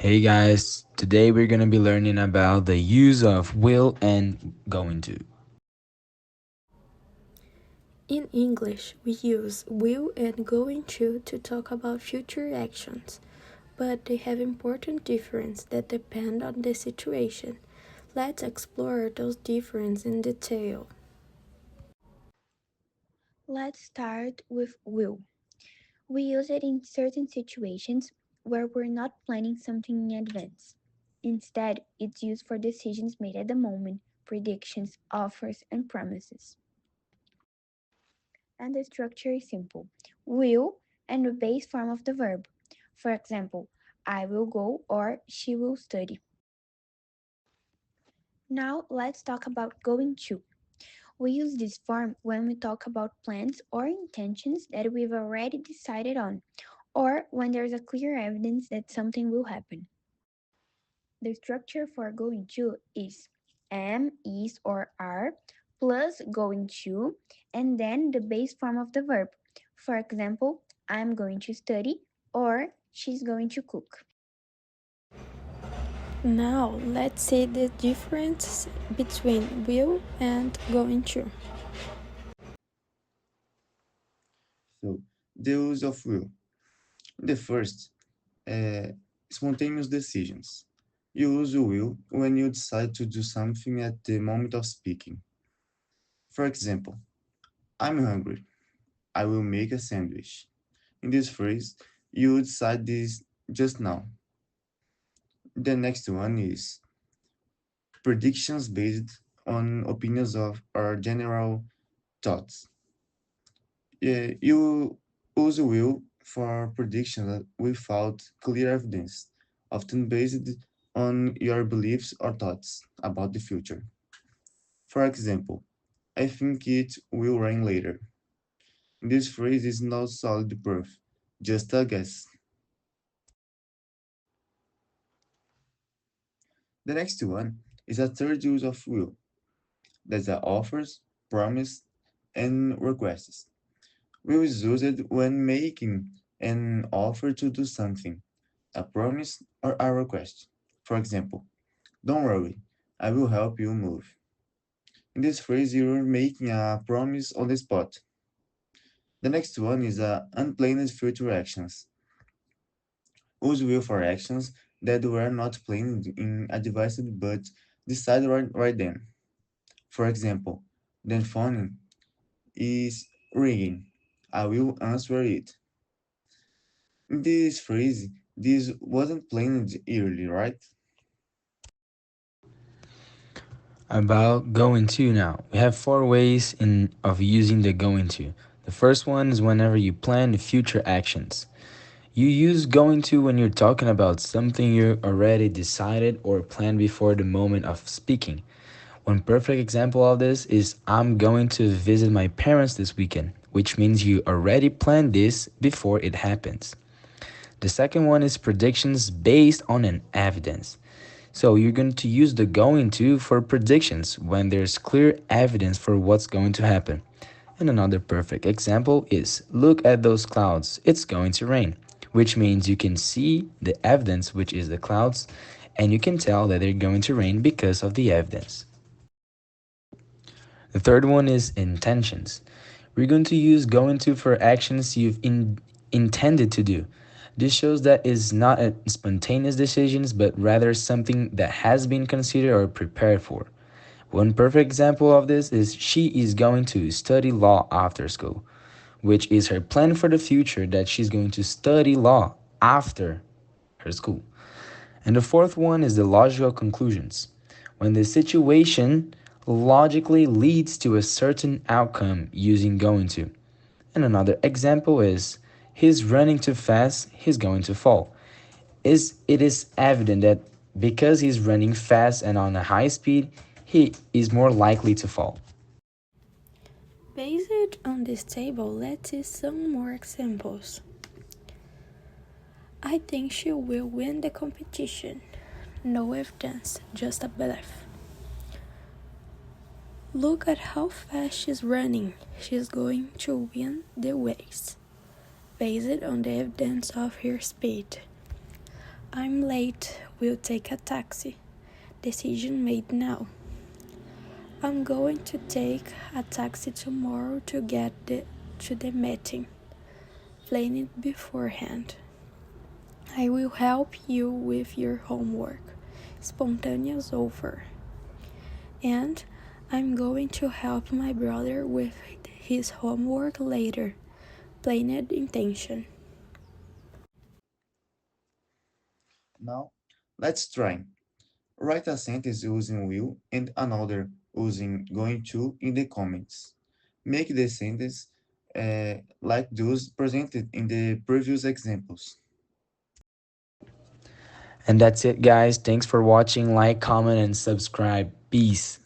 Hey guys, today we're going to be learning about the use of will and going to. In English, we use will and going to talk about future actions, but they have important differences that depend on the situation. Let's explore those differences in detail. Let's start with will. We use it in certain situations where we're not planning something in advance. Instead, it's used for decisions made at the moment, predictions, offers, and promises. And the structure is simple: will and the base form of the verb. For example, I will go or she will study. Now, let's talk about going to. We use this form when we talk about plans or intentions that we've already decided on, or when there's a clear evidence that something will happen. The structure for going to is am, is, or are plus going to, and then the base form of the verb. For example, I'm going to study or she's going to cook. Now, let's see the difference between will and going to. So, the use of will. The first, spontaneous decisions. You use will when you decide to do something at the moment of speaking. For example, I'm hungry. I will make a sandwich. In this phrase, you decide this just now. The next one is predictions based on opinions of or general thoughts. You use will for predictions without clear evidence, often based on your beliefs or thoughts about the future. For example, I think it will rain later. This phrase is not solid proof, just a guess. The next one is a third use of will. That's the offers, promise, and requests. Will is used when making an offer to do something, a promise or a request. For example, don't worry, I will help you move. In this phrase, you're making a promise on the spot. The next one is unplanned future actions. Use will for actions that were not planned in advance but decided right then. For example, the phone is ringing. I will answer it. In this phrase, this wasn't planned early, right? About going to now. We have four ways of using the going to. The first one is whenever you plan the future actions. You use going to when you're talking about something you already decided or planned before the moment of speaking. One perfect example of this is I'm going to visit my parents this weekend, which means you already planned this before it happens. The second one is predictions based on an evidence. So you're going to use the going to for predictions when there's clear evidence for what's going to happen. And another perfect example is look at those clouds, it's going to rain, which means you can see the evidence, which is the clouds, and you can tell that they're going to rain because of the evidence. The third one is intentions. We're going to use going to for actions you've intended to do. This shows that it's not a spontaneous decisions, but rather something that has been considered or prepared for. One perfect example of this is she is going to study law after school, which is her plan for the future that she's going to study law after her school. And the fourth one is the logical conclusions. When the situation logically leads to a certain outcome using going to. And another example is he's running too fast, he's going to fall. It is evident that because he's running fast and on a high speed, he is more likely to fall. Based on this table, let's see some more examples. I think she will win the competition. No evidence, just a belief. Look at how fast she's running. She's going to win the race. Based on the evidence of her speed. I'm late, we'll take a taxi. Decision made now. I'm going to take a taxi tomorrow to to the meeting. Plan it beforehand. I will help you with your homework. Spontaneous over. And I'm going to help my brother with his homework later. Planned intention. Now, let's try. Write a sentence using will and another using going to in the comments. Make the sentence like those presented in the previous examples. And that's it, guys. Thanks for watching. Like, comment, and subscribe. Peace.